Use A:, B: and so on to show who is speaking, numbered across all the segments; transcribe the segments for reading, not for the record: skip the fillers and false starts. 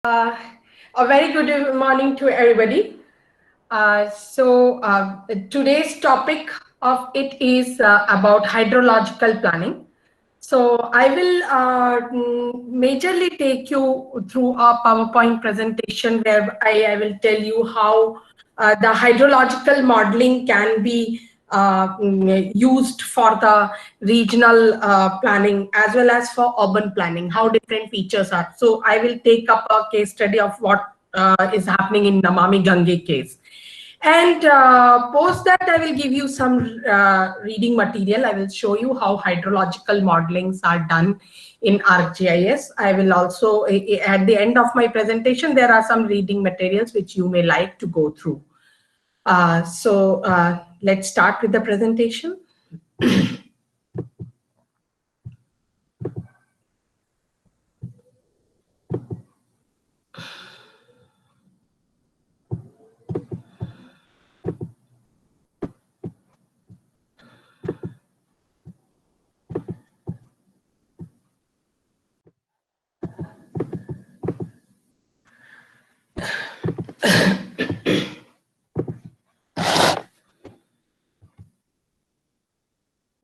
A: A very good morning to everybody. Today's topic of it is about hydrological planning. So I will majorly take you through a PowerPoint presentation where I will tell you how the hydrological modeling can be used for the regional planning as well as for urban planning, how different features are. So I will take up a case study of what is happening in Namami Gange case. And post that, I will give you some reading material. I will show you how hydrological modelings are done in ArcGIS. I will also, at the end of my presentation, there are some reading materials which you may like to go through. Let's start with the presentation.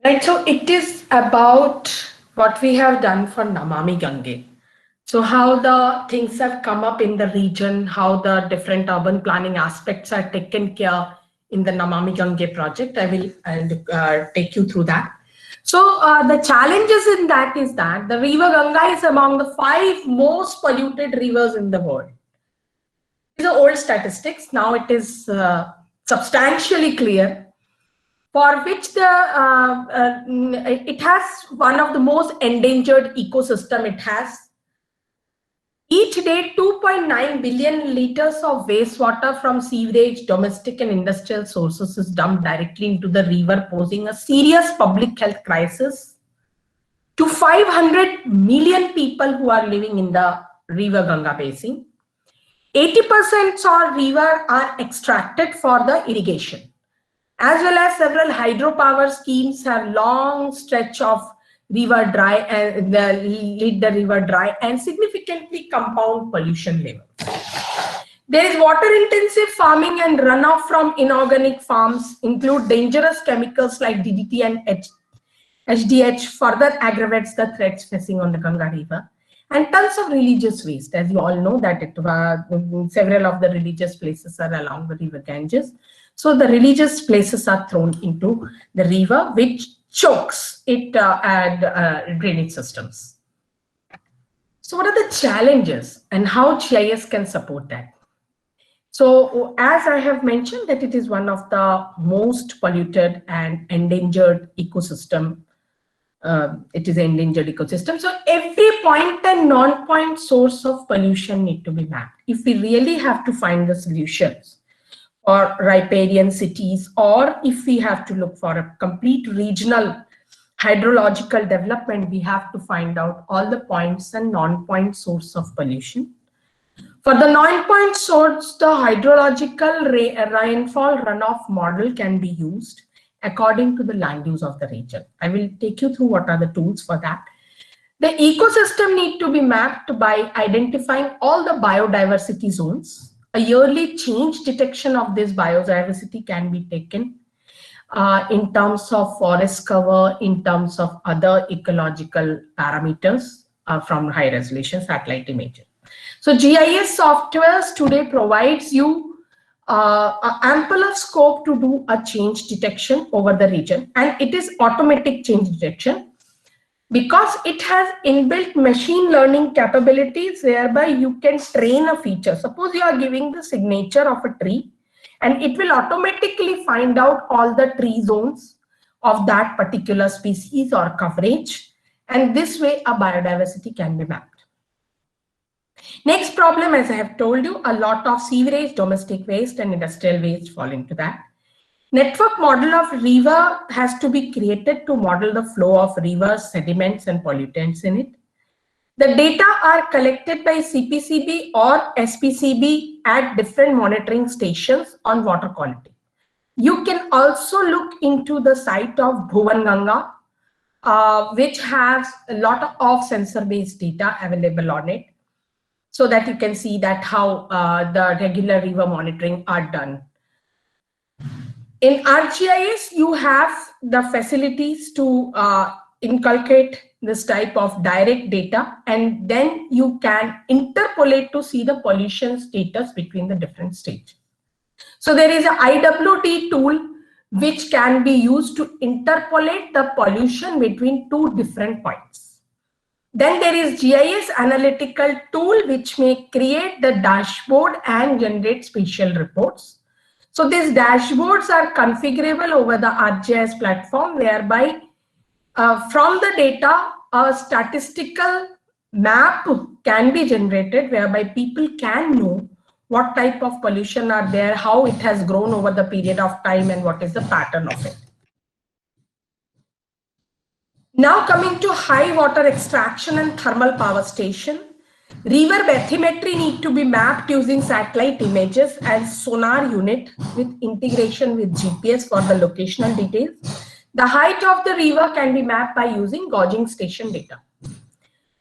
A: Right, so it is about what we have done for Namami Gange. So how the things have come up in the region, how the different urban planning aspects are taken care in the Namami Gange project. I'll take you through that. So the challenges in that is that the river Ganga is among the 5 most polluted rivers in the world. These are old statistics. Now it is substantially clear, for which it has one of the most endangered ecosystem it has. Each day, 2.9 billion liters of wastewater from sewage, domestic and industrial sources is dumped directly into the river, posing a serious public health crisis to 500 million people who are living in the river Ganga basin. 80% of river are extracted for the irrigation, as well as several hydropower schemes have long stretch of river dry and lead the river dry and significantly compound pollution levels. There is water intensive farming and runoff from inorganic farms include dangerous chemicals like DDT and HDH further aggravates the threats facing on the Ganga river. And tons of religious waste, as you all know that several of the religious places are along the river Ganges. So the religious places are thrown into the river, which chokes it and drainage systems. So what are the challenges and how GIS can support that? So as I have mentioned that it is one of the most polluted and endangered ecosystem. It is an endangered ecosystem. So every point and non-point source of pollution need to be mapped. If we really have to find the solutions for riparian cities, or if we have to look for a complete regional hydrological development, we have to find out all the points and non-point source of pollution. For the non-point source, the hydrological rainfall runoff model can be used according to the land use of the region. I will take you through what are the tools for that. The ecosystem need to be mapped by identifying all the biodiversity zones. A yearly change detection of this biodiversity can be taken in terms of forest cover, in terms of other ecological parameters from high resolution satellite images. So GIS softwares today provides you ample of scope to do a change detection over the region, and it is automatic change detection because it has inbuilt machine learning capabilities whereby you can train a feature. Suppose you are giving the signature of a tree and it will automatically find out all the tree zones of that particular species or coverage, and this way a biodiversity can be mapped. Next problem, as I have told you, a lot of sewerage, domestic waste and industrial waste fall into that. Network model of river has to be created to model the flow of rivers, sediments and pollutants in it. The data are collected by CPCB or SPCB at different monitoring stations on water quality. You can also look into the site of Bhuvan Ganga, which has a lot of sensor-based data available on it. so that you can see that how the regular river monitoring are done. In ArcGIS, you have the facilities to inculcate this type of direct data, and then you can interpolate to see the pollution status between the different stages. So there is a IWT tool which can be used to interpolate the pollution between two different points. Then there is GIS analytical tool which may create the dashboard and generate spatial reports. So these dashboards are configurable over the ArcGIS platform, whereby from the data, a statistical map can be generated, whereby people can know what type of pollution are there, how it has grown over the period of time, and what is the pattern of it. Now coming to high water extraction and thermal power station. River bathymetry need to be mapped using satellite images and sonar unit with integration with GPS for the locational details. The height of the river can be mapped by using gauging station data.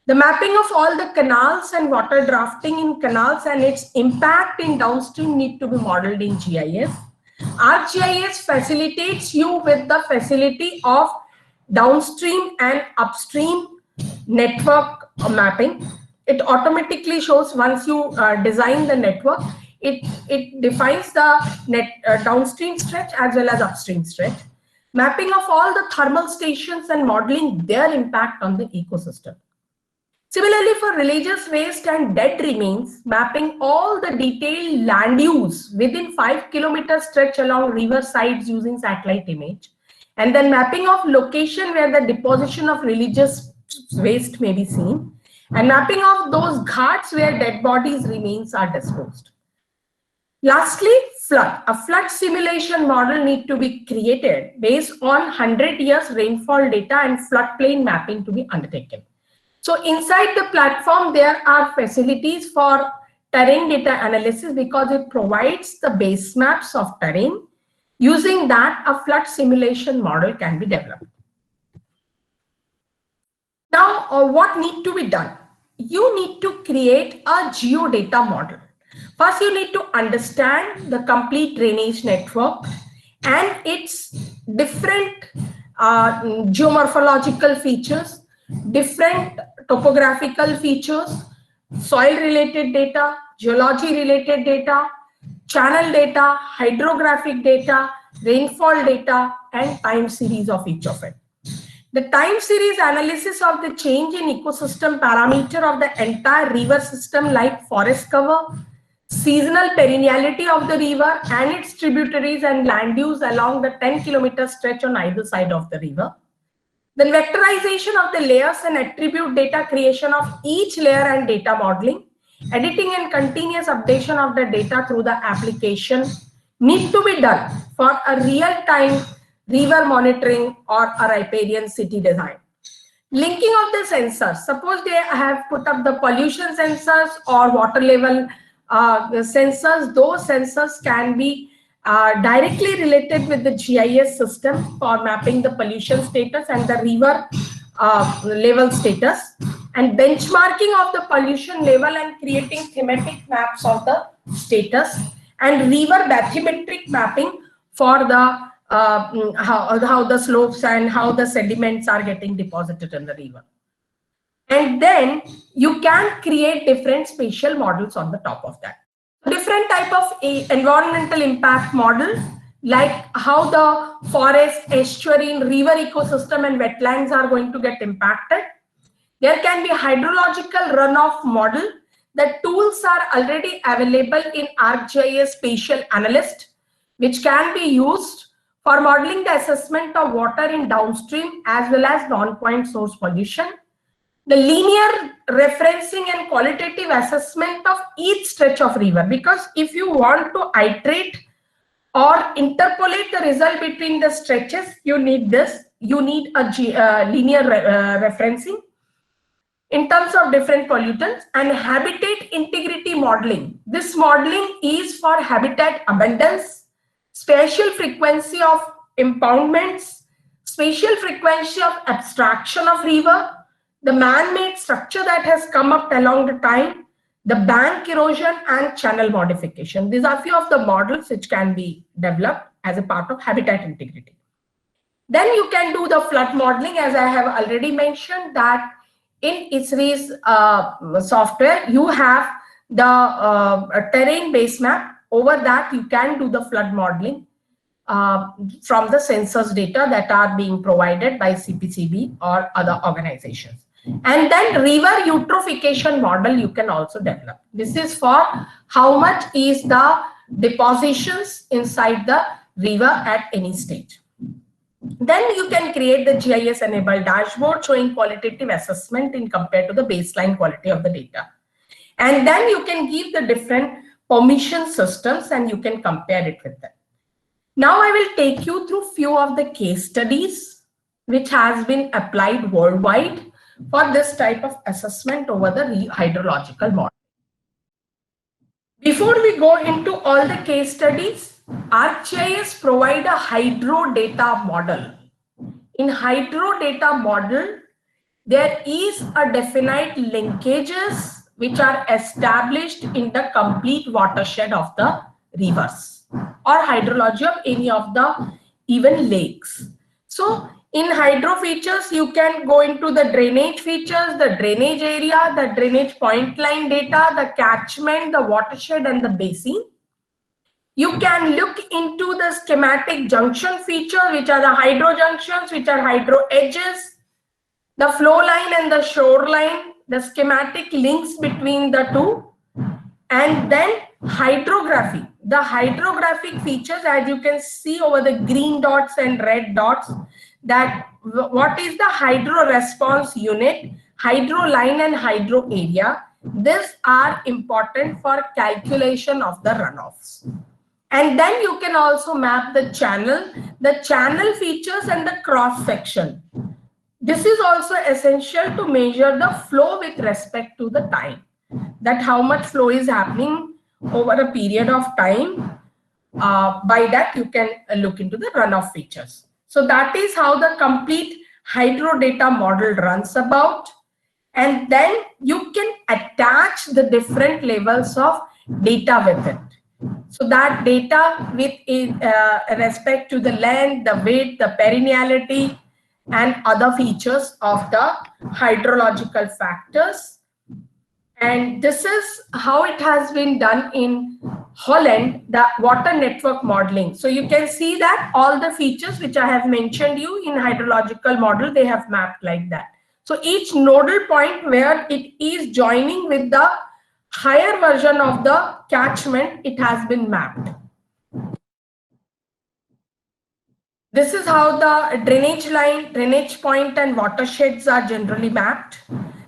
A: The mapping of all the canals and water drafting in canals and its impact in downstream need to be modeled in GIS. ArcGIS facilitates you with the facility of downstream and upstream network mapping. It automatically shows once you design the network, it defines the downstream stretch as well as upstream stretch. Mapping of all the thermal stations and modeling their impact on the ecosystem. Similarly, for religious waste and dead remains, mapping all the detailed land use within 5-kilometer stretch along river sides using satellite image, and then mapping of location where the deposition of religious waste may be seen, and mapping of those ghats where dead bodies remains are disposed. Lastly, flood. A flood simulation model need to be created based on 100 years rainfall data and floodplain mapping to be undertaken. So inside the platform, there are facilities for terrain data analysis because it provides the base maps of terrain. Using that, a flood simulation model can be developed. Now, what need to be done? You need to create a geodata model. First, you need to understand the complete drainage network and its different geomorphological features, different topographical features, soil related data, geology related data, channel data, hydrographic data, rainfall data, and time series of each of it. The time series analysis of the change in ecosystem parameter of the entire river system, like forest cover, seasonal perenniality of the river and its tributaries and land use along the 10-kilometer stretch on either side of the river. Then vectorization of the layers and attribute data creation of each layer and data modeling, editing and continuous updation of the data through the application need to be done for a real-time river monitoring or a riparian city design. Linking of the sensors. Suppose they have put up the pollution sensors or water level sensors. Those sensors can be directly related with the GIS system for mapping the pollution status and the river level status, and benchmarking of the pollution level and creating thematic maps of the status, and river bathymetric mapping for the how the slopes and how the sediments are getting deposited in the river. And then you can create different spatial models on the top of that. Different type of environmental impact models, like how the forest, estuary, river ecosystem and wetlands are going to get impacted. There can be hydrological runoff model. The tools are already available in ArcGIS Spatial Analyst, which can be used for modeling the assessment of water in downstream as well as non-point source pollution. The linear referencing and qualitative assessment of each stretch of river, because if you want to iterate or interpolate the result between the stretches, you need this. You need a linear referencing in terms of different pollutants, and habitat integrity modeling. This modeling is for habitat abundance, spatial frequency of impoundments, spatial frequency of abstraction of river, the man-made structure that has come up along the time, the bank erosion and channel modification. These are few of the models which can be developed as a part of habitat integrity. Then you can do the flood modeling, as I have already mentioned that in ESRI's software, you have the terrain base map. Over that, you can do the flood modeling from the census data that are being provided by CPCB or other organizations. And then river eutrophication model you can also develop. This is for how much is the depositions inside the river at any stage. Then you can create the GIS enabled dashboard showing qualitative assessment in compared to the baseline quality of the data. And then you can give the different permission systems and you can compare it with them. Now I will take you through few of the case studies which has been applied worldwide for this type of assessment over the hydrological model. Before we go into all the case studies, ArcGIS provide a hydro data model. In hydro data model, there is a definite linkages which are established in the complete watershed of the rivers or hydrology of any of the even lakes. So in hydro features, you can go into the drainage features, the drainage area, the drainage point line data, the catchment, the watershed and the basin. You can look into the schematic junction feature, which are the hydro junctions, which are hydro edges, the flow line and the shoreline, the schematic links between the two, and then hydrography. The hydrographic features, as you can see over the green dots and red dots, that what is the hydro response unit, hydro line and hydro area. These are important for calculation of the runoffs. And then you can also map the channel features and the cross section. This is also essential to measure the flow with respect to the time, that how much flow is happening over a period of time. By that you can look into the runoff features. So that is how the complete hydro data model runs about. And then you can attach the different levels of data with it. So that data with respect to the length, the width, the perenniality, and other features of the hydrological factors. And this is how it has been done in Holland, the water network modeling. So you can see that all the features which I have mentioned you in hydrological model, they have mapped like that. So each nodal point where it is joining with the higher version of the catchment, it has been mapped. This is how the drainage line, drainage point and watersheds are generally mapped.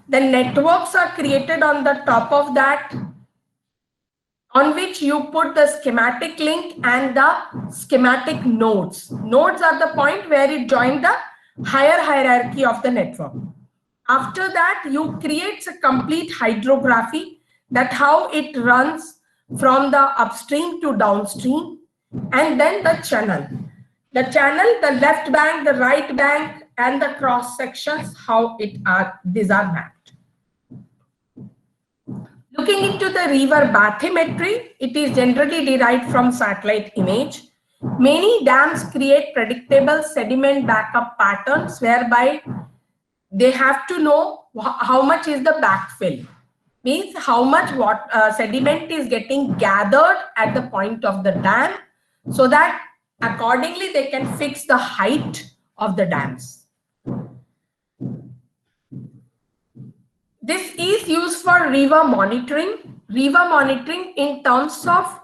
A: The networks are created on the top of that, on which you put the schematic link and the schematic nodes. Nodes are the point where it joins the higher hierarchy of the network. After that, you create a complete hydrography, that how it runs from the upstream to downstream, and then the channel. The channel, the left bank, the right bank, and the cross sections, how these are mapped. Looking into the river bathymetry, it is generally derived from satellite image. Many dams create predictable sediment backup patterns whereby they have to know how much is the backfill. Means how much sediment is getting gathered at the point of the dam, so that accordingly they can fix the height of the dams. This is used for river monitoring. River monitoring in terms of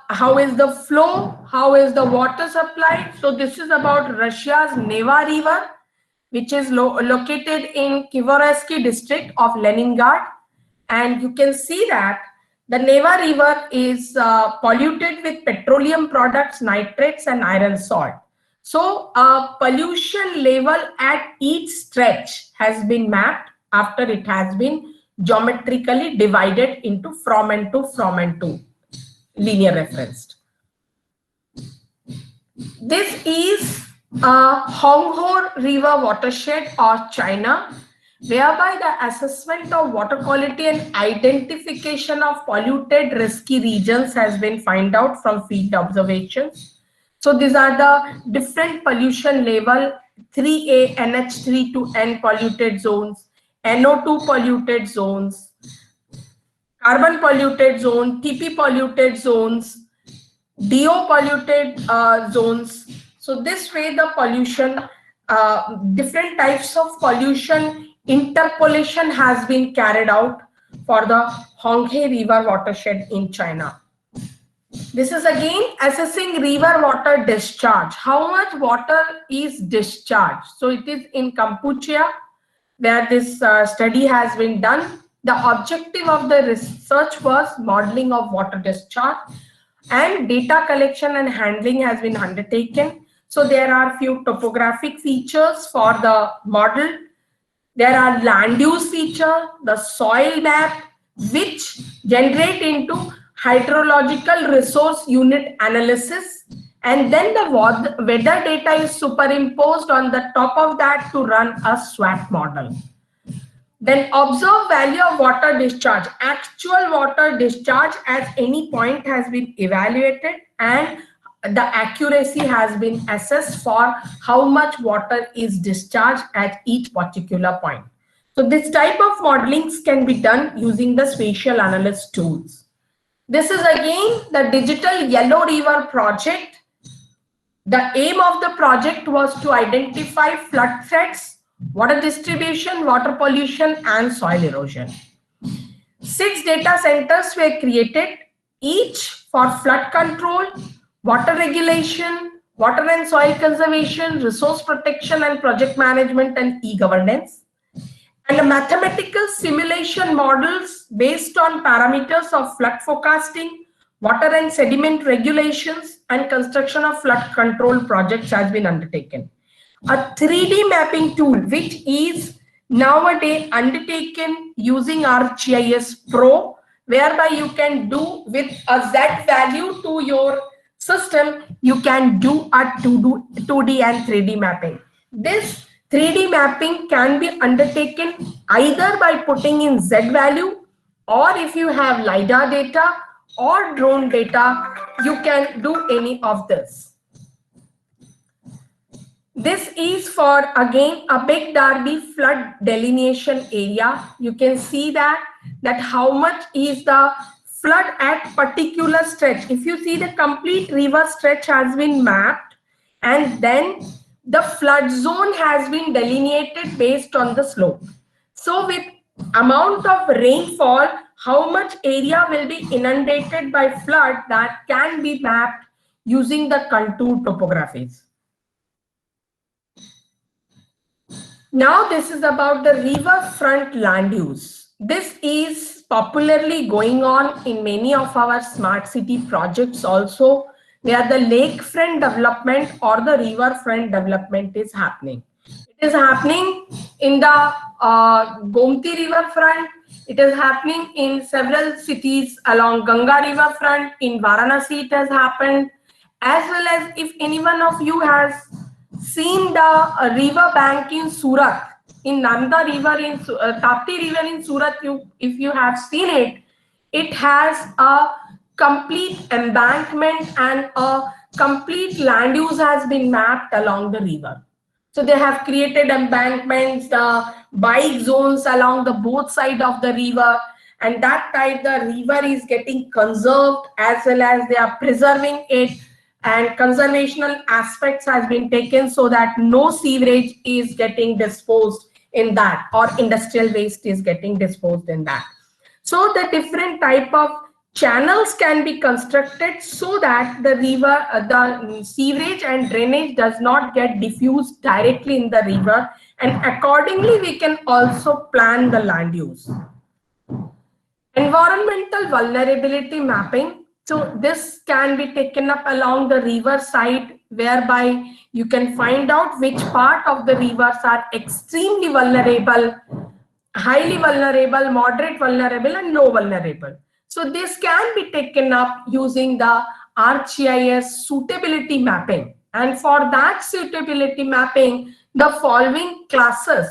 A: how is the flow, how is the water supply. So this is about Russia's Neva River, which is located in Kivorsky district of Leningrad. And you can see that the Neva River is polluted with petroleum products, nitrates, and iron salt. So pollution level at each stretch has been mapped after it has been geometrically divided into from and to linear referenced. This is Honghe River watershed of China, whereby the assessment of water quality and identification of polluted risky regions has been found out from field observations. So these are the different pollution level: 3A, NH3 to N polluted zones, NO2 polluted zones, carbon polluted zone, TP polluted zones, DO polluted zones. So this way the pollution, different types of pollution interpolation has been carried out for the Honghe River watershed in China. This is again assessing river water discharge. How much water is discharged? So it is in Kampuchea where this study has been done. The objective of the research was modeling of water discharge, and data collection and handling has been undertaken. So there are few topographic features for the model. There are land use feature, the soil map, which generate into hydrological resource unit analysis, and then the weather data is superimposed on the top of that to run a SWAT model. Then observe value of water discharge. Actual water discharge at any point has been evaluated, and the accuracy has been assessed for how much water is discharged at each particular point. So this type of modelings can be done using the spatial analysis tools. This is again the digital Yellow River project. The aim of the project was to identify flood threats, water distribution, water pollution, and soil erosion. 6 data centers were created, each for flood control, water regulation, water and soil conservation, resource protection and project management, and e-governance. And the mathematical simulation models based on parameters of flood forecasting, water and sediment regulations, and construction of flood control projects has been undertaken. A 3D mapping tool, which is nowadays undertaken using ArcGIS Pro, whereby you can do with a Z value to your system, you can do a 2D and 3D mapping. This 3D mapping can be undertaken either by putting in Z value, or if you have LiDAR data or drone data, you can do any of this. This is for again a Big Darby flood delineation area. You can see that how much is the flood at particular stretch. If you see, the complete river stretch has been mapped, and then the flood zone has been delineated based on the slope. So with amount of rainfall, how much area will be inundated by flood, that can be mapped using the contour topographies. Now this is about the riverfront land use. This is popularly going on in many of our smart city projects also, where the lakefront development or the riverfront development is happening. It is happening in the Gomti riverfront. It is happening in several cities along Ganga riverfront. In Varanasi it has happened, as well as if any one of you has seen the river bank in Surat, in Nanda river, in Tapti river in Surat, if you have seen it, it has a complete embankment and a complete land use has been mapped along the river. So they have created embankments, the bike zones along the both side of the river, and that type the river is getting conserved, as well as they are preserving it, and conservational aspects has been taken so that no sewerage is getting disposed in that, or industrial waste is getting disposed in that. So the different type of channels can be constructed so that the river, the sewerage and drainage does not get diffused directly in the river, and accordingly we can also plan the land use. Environmental vulnerability mapping. So this can be taken up along the river side, whereby you can find out which part of the rivers are extremely vulnerable, highly vulnerable, moderate vulnerable, and low vulnerable. So this can be taken up using the ArcGIS suitability mapping. And for that suitability mapping, the following classes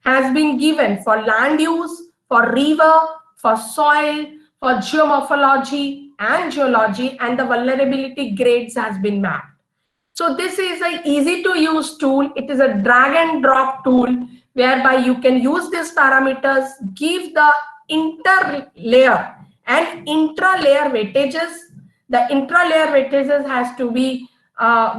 A: has been given for land use, for river, for soil, for geomorphology and geology, and the vulnerability grades has been mapped. So this is an easy to use tool. It is a drag and drop tool whereby you can use these parameters, give the interlayer and intra-layer weightages. The intra-layer weightages has to be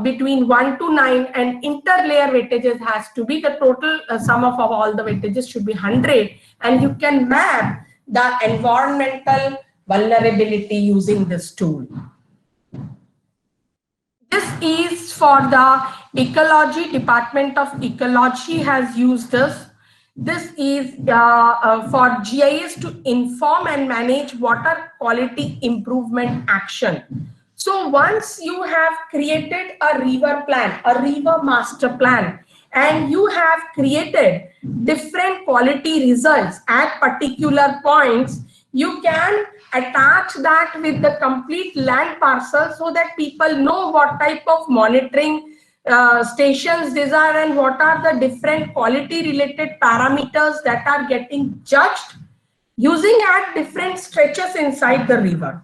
A: between 1 to 9, and inter-layer weightages has to be the total sum of all the weightages should be 100, and you can map the environmental vulnerability using this tool. This is for the ecology. Department of Ecology has used this. This is for GIS to inform and manage water quality improvement action. So once you have created a river plan, a river master plan, and you have created different quality results at particular points, you can attach that with the complete land parcel so that people know what type of monitoring stations these are and what are the different quality related parameters that are getting judged using at different stretches inside the river.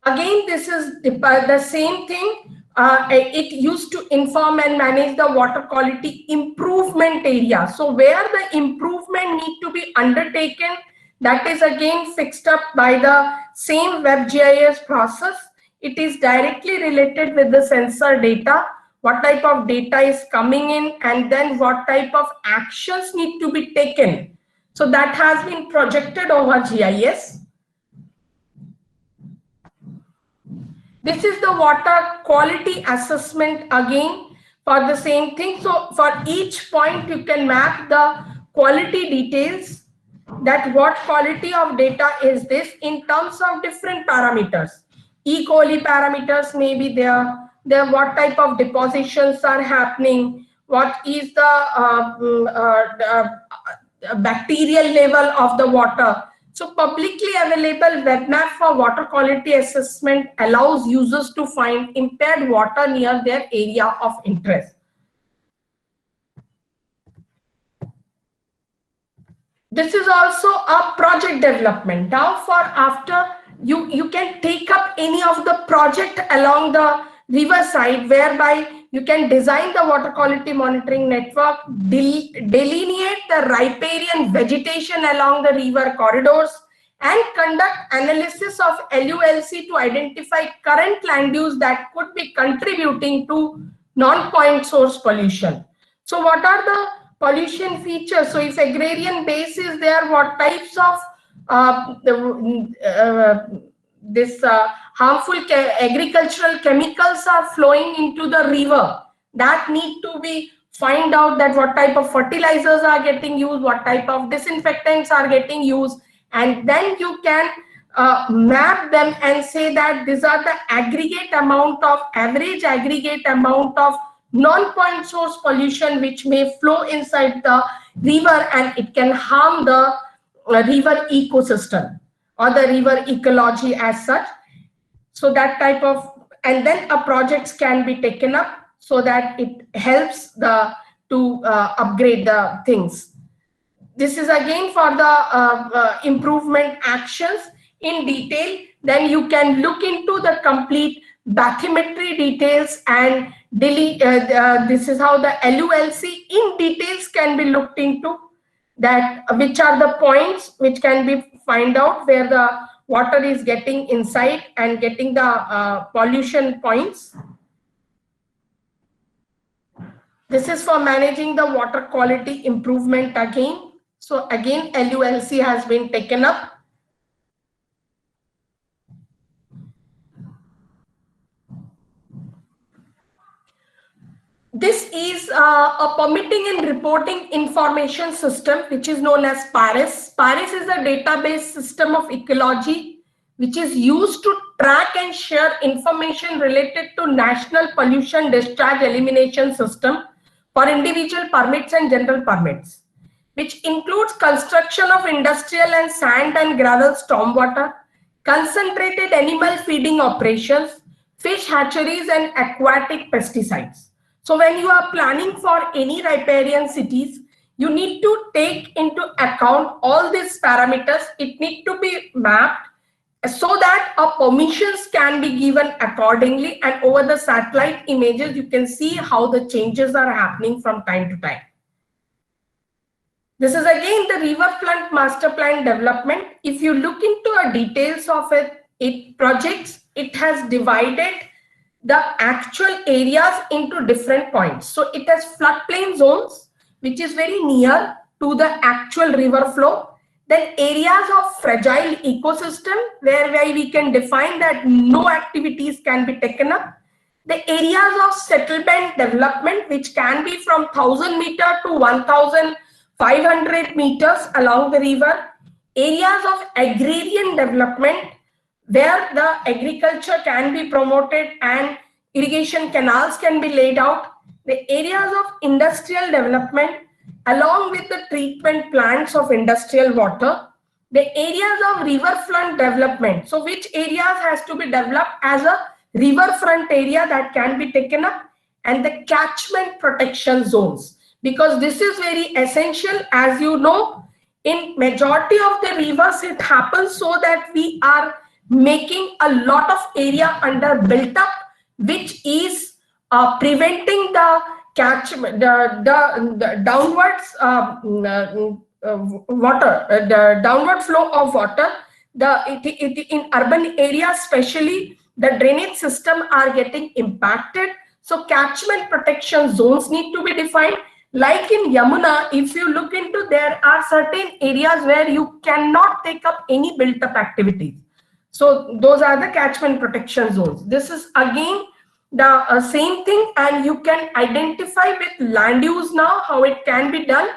A: Again, this is the same thing. It used to inform and manage the water quality improvement area. So where the improvement need to be undertaken, that is again fixed up by the same WebGIS process. It is directly related with the sensor data, what type of data is coming in, and then what type of actions need to be taken. So that has been projected over GIS. This is the water quality assessment again for the same thing. So for each point you can map the quality details, that what quality of data is this in terms of different parameters. E. coli parameters may be there, what type of depositions are happening, what is the bacterial level of the water. So publicly available web map for water quality assessment allows users to find impaired water near their area of interest. This is also a project development. Now for after you can take up any of the project along the riverside whereby you can design the water quality monitoring network, delineate the riparian vegetation along the river corridors, and conduct analysis of LULC to identify current land use that could be contributing to non-point source pollution. So what are the pollution features? So if agrarian base is there, what types of harmful agricultural chemicals are flowing into the river, that need to be find out, that what type of fertilizers are getting used, what type of disinfectants are getting used, and then you can map them and say that these are the aggregate amount of average aggregate amount of non-point source pollution which may flow inside the river, and it can harm the river ecosystem or the river ecology as such. So that type of, and then a projects can be taken up so that it helps to upgrade the things. This is again for the improvement actions in detail. Then you can look into the complete bathymetry details and this is how the LULC in details can be looked into, that which are the points which can be find out where the water is getting inside and getting the pollution points. This is for managing the water quality improvement again. So again, LULC has been taken up. This is a permitting and reporting information system which is known as PARIS. PARIS is a database system of ecology which is used to track and share information related to national pollution discharge elimination system for individual permits and general permits, which includes construction of industrial and sand and gravel stormwater, concentrated animal feeding operations, fish hatcheries, and aquatic pesticides. So when you are planning for any riparian cities, You need to take into account all these parameters. It need to be mapped so that permissions can be given accordingly, and over the satellite images you can see how the changes are happening from time to time. This is again the riverfront master plan development. If you look into the details of it projects, it has divided the actual areas into different points. So it has floodplain zones, which is very near to the actual river flow. Then areas of fragile ecosystem, where we can define that no activities can be taken up. The areas of settlement development, which can be from 1,000 meter to 1,500 meters along the river. Areas of agrarian development, where the agriculture can be promoted and irrigation canals can be laid out. The areas of industrial development, along with the treatment plants of industrial water. The areas of riverfront development, so which areas has to be developed as a riverfront area that can be taken up, and the catchment protection zones, because this is very essential. As you know, in majority of the rivers it happens so that we are making a lot of area under built up, which is preventing the catchment, the downwards water, the downward flow of water. In urban areas especially, the drainage system are getting impacted. So catchment protection zones need to be defined. Like in Yamuna, if you look into, there are certain areas where you cannot take up any built up activities. So those are the catchment protection zones. This is again the same thing, and you can identify with land use now how it can be done.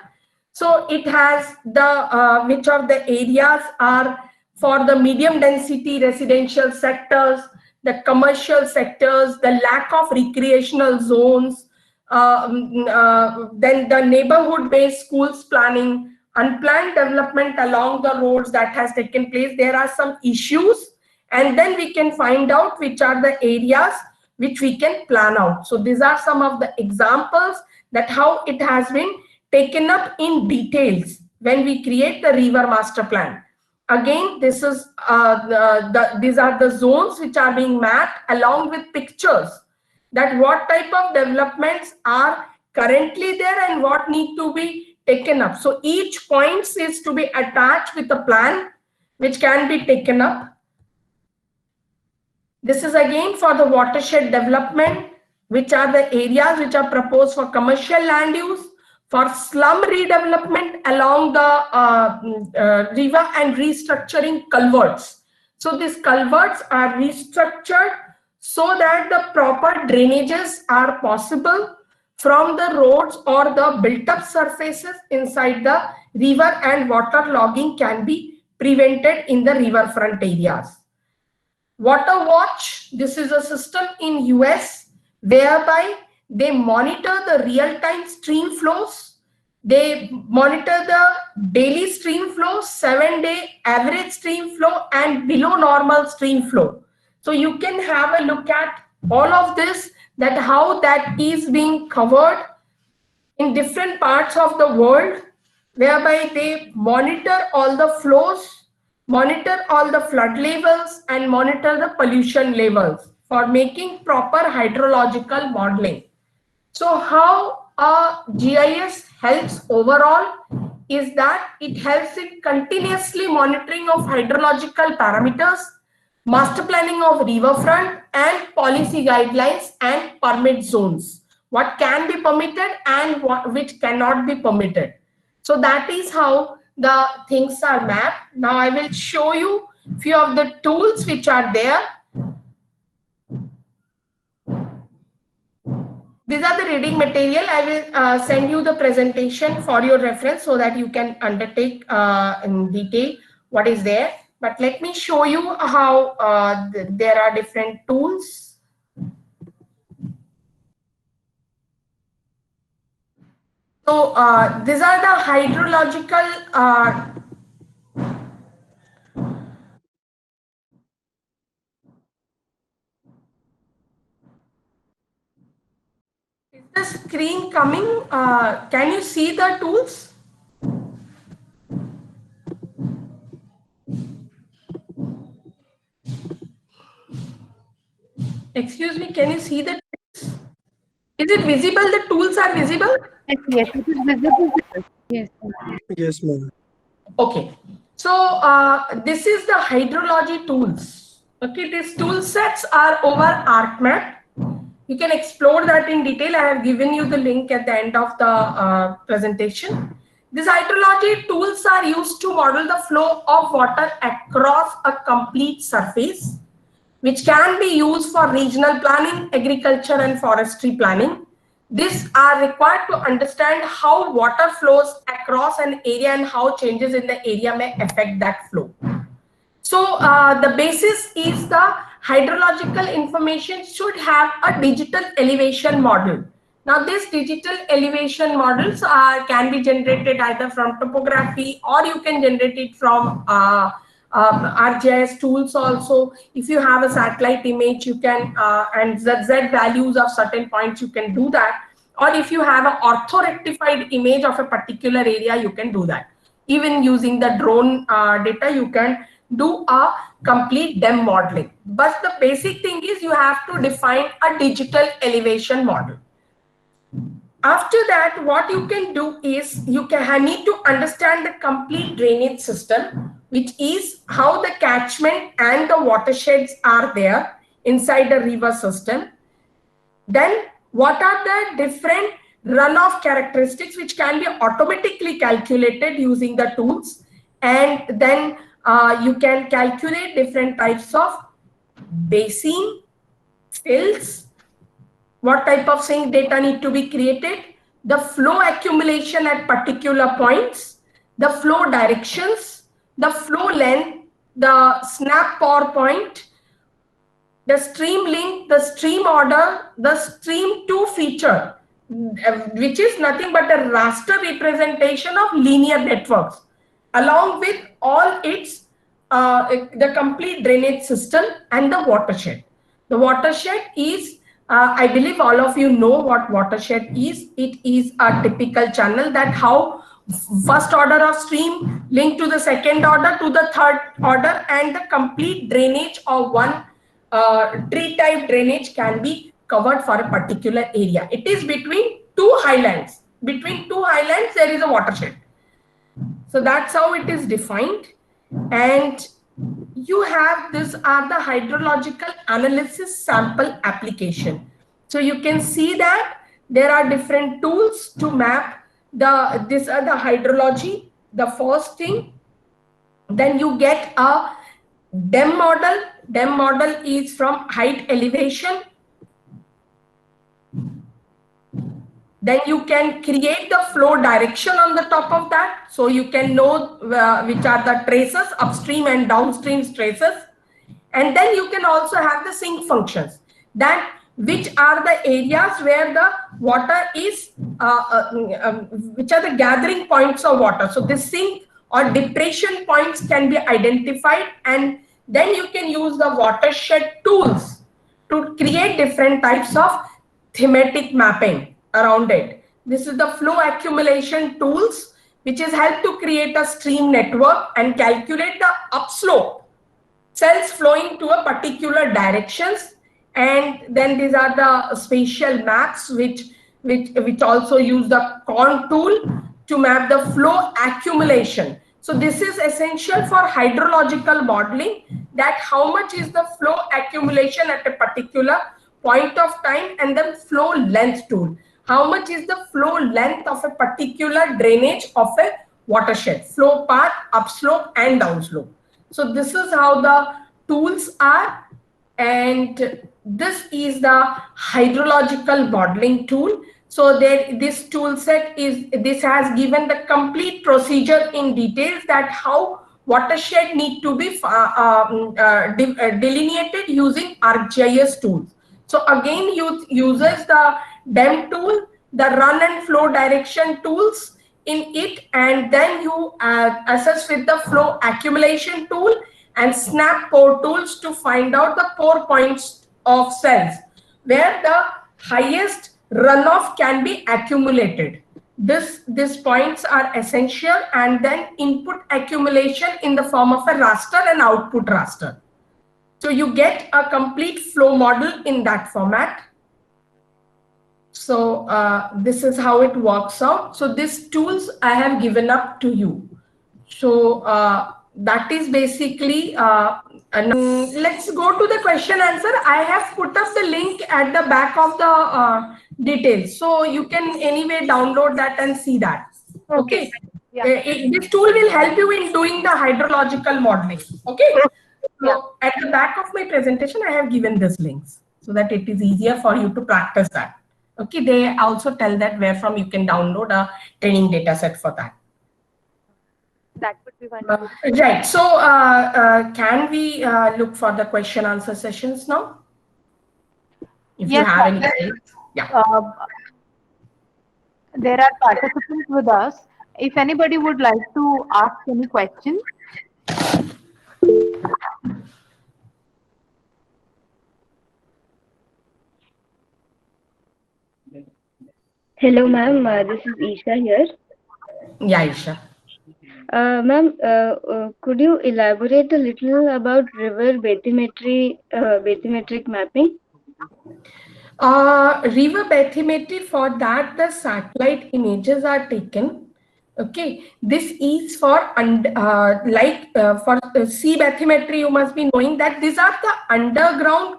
A: So it has the which of the areas are for the medium density residential sectors, the commercial sectors, the lack of recreational zones, then the neighborhood based schools planning, unplanned development along the roads that has taken place. There are some issues, and then we can find out which are the areas which we can plan out. So these are some of the examples that how it has been taken up in details when we create the river master plan. Again, this is these are the zones which are being mapped along with pictures, that what type of developments are currently there and what need to be taken up. So each point is to be attached with a plan which can be taken up. This is again for the watershed development, which are the areas which are proposed for commercial land use, for slum redevelopment along the river, and restructuring culverts. So these culverts are restructured so that the proper drainages are possible from the roads or the built up surfaces inside the river, and water logging can be prevented in the riverfront areas. Water Watch, this is a system in US whereby they monitor the real-time stream flows. They monitor the daily stream flow, 7-day average stream flow, and below normal stream flow. So you can have a look at all of this, that how that is being covered in different parts of the world, whereby they monitor all the flows, monitor all the flood levels, and monitor the pollution levels for making proper hydrological modeling. So how a GIS helps overall is that it helps in continuously monitoring of hydrological parameters, master planning of riverfront, and policy guidelines and permit zones. What can be permitted and which cannot be permitted. So that is how the things are mapped. Now I will show you few of the tools which are there. These are the reading material. I will send you the presentation for your reference so that you can undertake in detail what is there. But let me show you how there are different tools. So these are the hydrological screen coming? Can you see the tools? Excuse me, can you see the tools? Is it visible? The tools are visible?
B: Yes, yes, it is visible. Yes.
C: Yes, ma'am.
A: Okay. So this is the hydrology tools. Okay, these tool sets are over ArcMap. You can explore that in detail. I have given you the link at the end of the presentation. These hydrology tools are used to model the flow of water across a complete surface, which can be used for regional planning, agriculture, and forestry planning. These are required to understand how water flows across an area and how changes in the area may affect that flow. So the basis is the hydrological information should have a digital elevation model. Now this digital elevation models can be generated either from topography, or you can generate it from ArcGIS tools also. If you have a satellite image, you can and Z values of certain points, you can do that. Or if you have an ortho-rectified image of a particular area, you can do that. Even using the drone data, you can do a complete DEM modeling. But the basic thing is you have to define a digital elevation model. After that, what you can do is you need to understand the complete drainage system, which is how the catchment and the watersheds are there inside the river system. Then what are the different runoff characteristics which can be automatically calculated using the tools, and then you can calculate different types of basin, fills, what type of sink data need to be created, the flow accumulation at particular points, the flow directions, the flow length, the snap power point, the stream link, the stream order, the stream to feature, which is nothing but a raster representation of linear networks, along with all its the complete drainage system and the watershed. The watershed is, I believe all of you know what watershed is. It is a typical channel that how first order of stream linked to the second order to the third order, and the complete drainage of one tree type drainage can be covered for a particular area. It is between two highlands. Between two highlands, there is a watershed. So that's how it is defined. And you have, these are the hydrological analysis sample application. So you can see that there are different tools to map these are the hydrology, the first thing. Then you get a DEM model. DEM model is from height elevation. Then you can create the flow direction on the top of that. So you can know which are the traces, upstream and downstream traces. And then you can also have the sink functions, that which are the areas where the water is, which are the gathering points of water. So the sink or depression points can be identified, and then you can use the watershed tools to create different types of thematic mapping around it. This is the flow accumulation tools, which is help to create a stream network and calculate the upslope cells flowing to a particular directions. And then these are the spatial maps, which also use the CON tool to map the flow accumulation. So this is essential for hydrological modeling, that how much is the flow accumulation at a particular point of time, and then flow length tool. How much is the flow length of a particular drainage of a watershed, flow path, upslope and downslope. So this is how the tools are, and this is the hydrological modeling tool. So this tool set has given the complete procedure in details, that how watershed need to be delineated using ArcGIS tools. So again, uses the DEM tool, the run and flow direction tools in it, and then you assess with the flow accumulation tool and snap pore tools to find out the pore points of cells, where the highest runoff can be accumulated. These points are essential, and then input accumulation in the form of a raster and output raster. So you get a complete flow model in that format. So this is how it works out. So these tools I have given up to you. So that is basically, let's go to the question answer. I have put up the link at the back of the details. So you can anyway download that and see that. Okay.
B: Yeah.
A: This tool will help you in doing the hydrological modeling. Okay. So at the back of my presentation, I have given these links so that it is easier for you to practice that. Okay. They also tell that where from you can download a training data set for that.
B: That would be wonderful.
A: Right. So can we look for the question answer sessions now? If you have any questions. Yeah.
B: There are participants with us. If anybody would like to ask any questions.
C: Hello, ma'am. This is Isha here.
A: Yeah, Isha.
C: Ma'am, could you elaborate a little about river bathymetric mapping?
A: River bathymetry, for that the satellite images are taken. Okay, this is for sea bathymetry. You must be knowing that these are the underground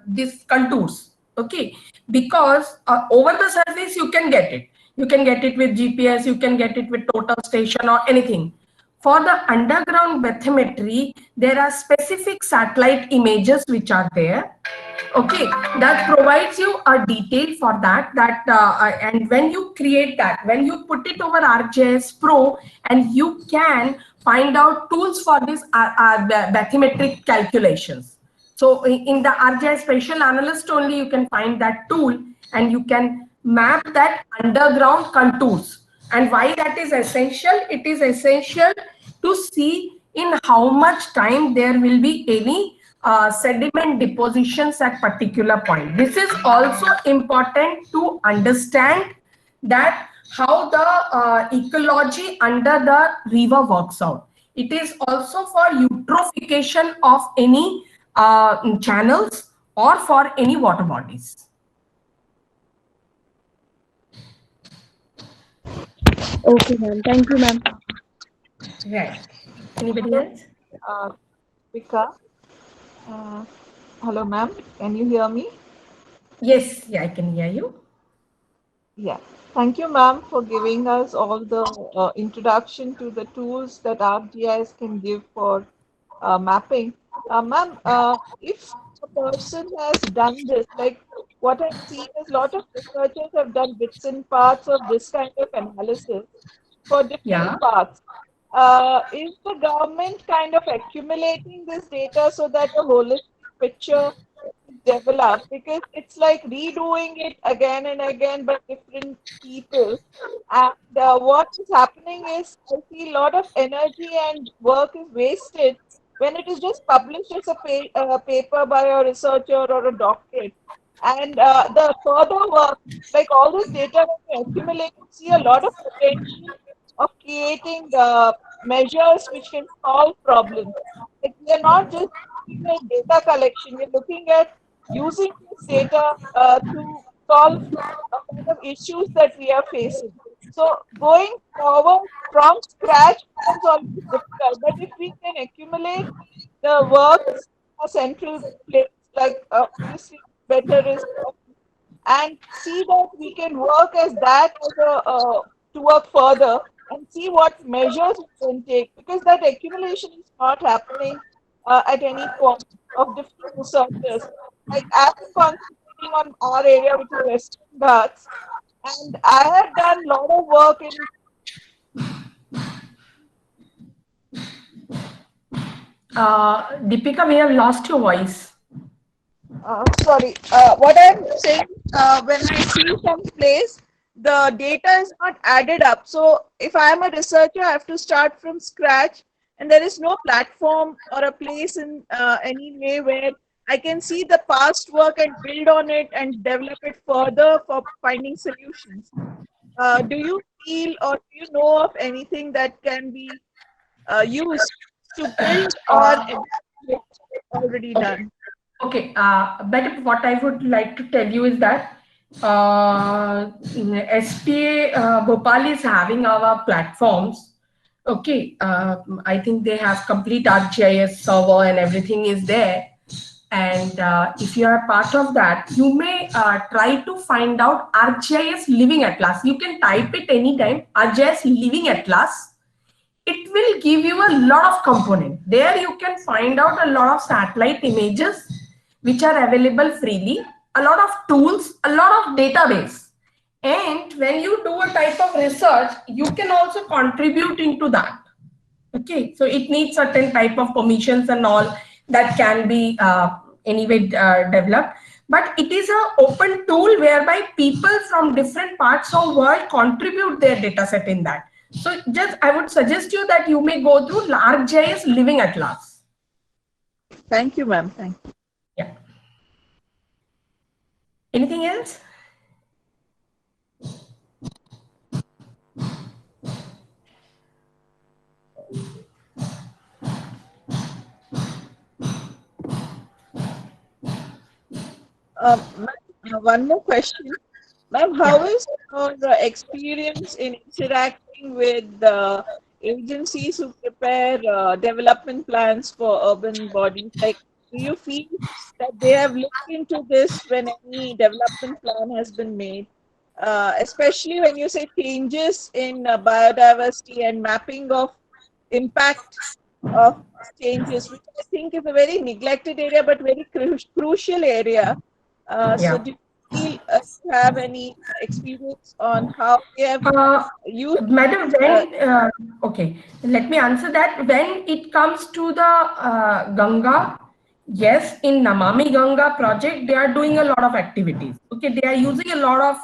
A: these contours. Okay, because over the surface you can get it. You can get it with GPS. You can get it with total station or anything. For the underground bathymetry, there are specific satellite images which are there. Okay, that provides you a detail for that, and when you create that, when you put it over ArcGIS Pro, and you can find out tools for this bathymetric calculations. So in the ArcGIS Spatial Analyst only you can find that tool, and you can map that underground contours. And why that is essential? It is essential to see in how much time there will be any sediment depositions at particular point. This is also important to understand that how the ecology under the river works out. It is also for eutrophication of any channels or for any water bodies.
C: Okay, ma'am. Thank you, ma'am.
A: Right. Anybody else?
D: Vika. Hello, ma'am. Can you hear me?
A: Yes, yeah, I can hear you.
D: Yeah. Thank you, ma'am, for giving us all the introduction to the tools that ArcGIS can give for mapping. Ma'am, if a person has done this, like what I've seen is a lot of researchers have done bits and parts of this kind of analysis for different
A: Yeah.
D: parts. Is the government kind of accumulating this data so that a holistic picture is developed? Because it's like redoing it again and again by different people. And what is happening is I see a lot of energy and work is wasted when it is just published as a paper by a researcher or a doctorate. And the further work, like all this data when you accumulate, you see a lot of potential of creating measures which can solve problems. Like we are not just looking at data collection, we're looking at using this data to solve a kind of issues that we are facing. So going forward from scratch becomes always difficult. But if we can accumulate the works in a central place, like obviously better is and see that we can work as that as a to work further and see what measures we can take because that accumulation is not happening at any point of different researchers. Like I've been concentrating on our area, which is Western Ghats, and I have done a lot of work in.
A: Deepika, we have lost your voice.
D: Sorry, what I'm saying, when I see some place, the data is not added up. So if I am a researcher, I have to start from scratch, and there is no platform or a place in any way where I can see the past work and build on it and develop it further for finding solutions. Do you feel or do you know of anything that can be used to build on
A: Uh,
D: it already
A: okay.
D: done?
A: Okay, but what I would like to tell you is that SPA Bhopal is having our platforms. Okay, I think they have complete ArcGIS server and everything is there. And if you are part of that, you may try to find out ArcGIS Living Atlas. You can type it anytime, ArcGIS Living Atlas. It will give you a lot of components. There you can find out a lot of satellite images which are available freely, a lot of tools, a lot of database. And when you do a type of research, you can also contribute into that. Okay, so it needs certain type of permissions and all that can be anyway developed. But it is an open tool whereby people from different parts of world contribute their data set in that. So just I would suggest you that you may go through ArcGIS Living Atlas.
D: Thank you, ma'am. Thank you.
A: Yeah. Anything else?
D: One more question. Ma'am, how
A: Yeah.
D: is your experience in interacting with the agencies who prepare development plans for urban bodies? Like, do you feel that they have looked into this when any development plan has been made? Especially when you say changes in biodiversity and mapping of impact of changes, which I think is a very neglected area but very crucial area. So,
A: Yeah.
D: do you feel you have any experience on how they have
A: Uh,
D: used
A: Madam,
D: this?
A: okay, let me answer that. When it comes to the Ganga, yes, in Namami Ganga project, they are doing a lot of activities. Okay, they are using a lot of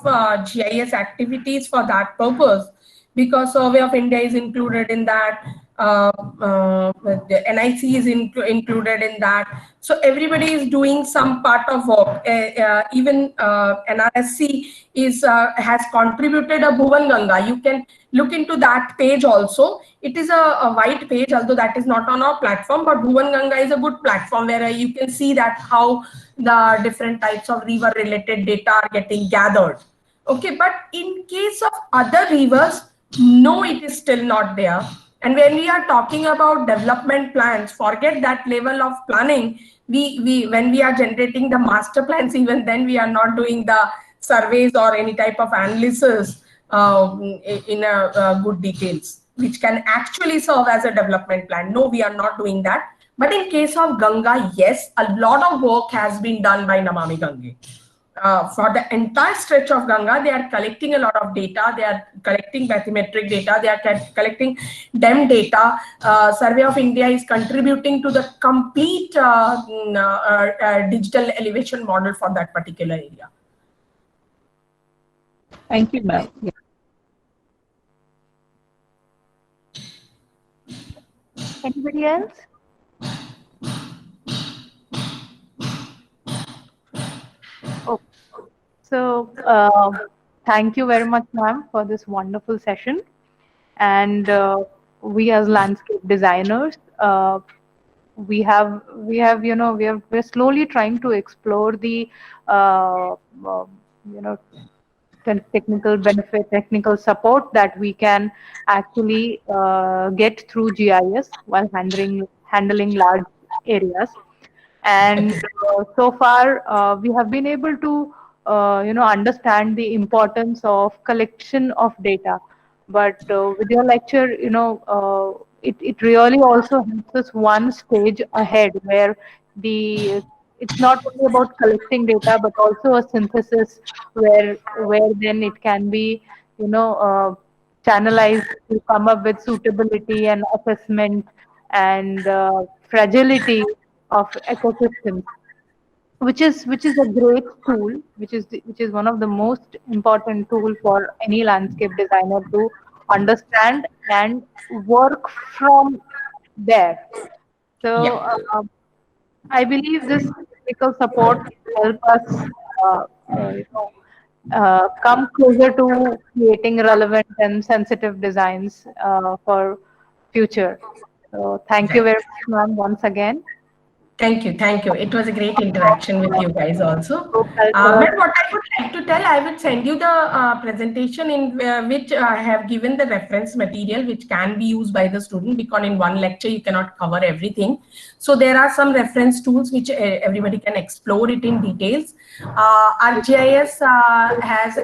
A: GIS activities for that purpose because Survey of India is included in that. The NIC is included in that. So everybody is doing some part of work. Even NRSC is has contributed a Bhuvan Ganga. You can look into that page also. It is a white page, although that is not on our platform. But Bhuvan Ganga is a good platform where you can see that how the different types of river related data are getting gathered. Okay, but in case of other rivers, no, it is still not there. And when we are talking about development plans, forget that level of planning. We when we are generating the master plans, even then we are not doing the surveys or any type of analysis in a good details, which can actually serve as a development plan. No, we are not doing that. But in case of Ganga, yes, a lot of work has been done by Namami Gange. For the entire stretch of Ganga, they are collecting a lot of data. They are collecting bathymetric data. They are collecting DEM data. Survey of India is contributing to the complete digital elevation model for that particular area.
D: Thank you, ma'am. Yeah.
B: Anybody else? Oh, so thank you very much, ma'am, for this wonderful session. And we as landscape designers, we're slowly trying to explore the you know technical benefit, technical support that we can actually get through GIS while handling large areas. And
A: Okay.
B: so far, we have been able to understand the importance of collection of data. But with your lecture, it really also helps us one stage ahead, where the it's not only about collecting data but also a synthesis, where then it can be channelized to come up with suitability and assessment and fragility of ecosystems, which is a great tool, which is one of the most important tool for any landscape designer to understand and work from there. So
A: Yeah.
B: I believe this technical support to help us, uh, you know, come closer to creating relevant and sensitive designs for future. So thank you
A: Right.
B: very much, ma'am, once again.
A: Thank you. Thank you. It was a great interaction with you guys also.
B: Hope I'll
A: Ma'am, what I would like to tell, I would send you the presentation in which I have given the reference material, which can be used by the student, because in one lecture you cannot cover everything. So there are some reference tools which everybody can explore it in details. ArcGIS has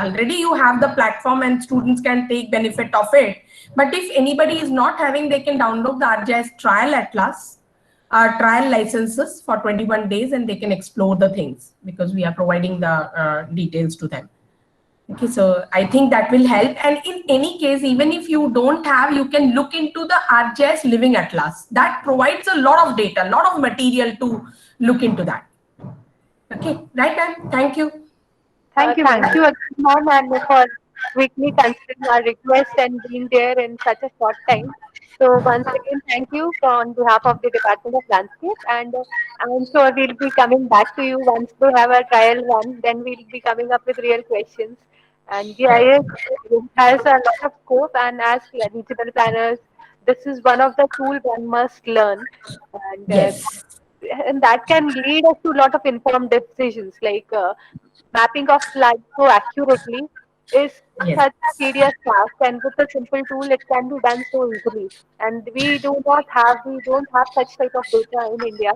A: already you have the platform and students can take benefit of it. But if anybody is not having, they can download the ArcGIS trial atlas trial licenses for 21 days, and they can explore the things because we are providing the details to them. Okay, so I think that will help. And in any case, even if you don't have, you can look into the ArcGIS Living Atlas. That provides a lot of data, a lot of material to look into that. Okay, right, ma'am? Thank you.
B: thank you,
E: Thank
B: ma'am.
E: you again, ma'am, and for quickly considering our request and being there in such a short time. So once again, thank you on behalf of the Department of Landscape, and I'm sure we'll be coming back to you once they have a trial run. Then we'll be coming up with real questions. And
A: Right.
E: GIS has a lot of scope, and as regional planners, this is one of the tools one must learn, and
A: Yes.
E: and that can lead us to a lot of informed decisions like mapping of light so accurately is
A: Yes.
E: such a tedious task, and with a simple tool it can be done so easily, and we don't have such type of data in India,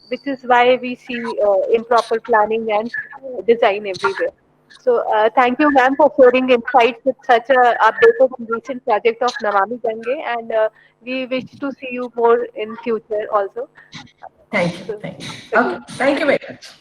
E: which is why we see improper planning and design everywhere. So thank you, ma'am, for sharing insights with such a updated and recent project of Namami Gange, and we wish to see you more in future also.
A: Thank you.
E: So,
A: Thank you.
E: okay.
A: Okay. Thank you very much.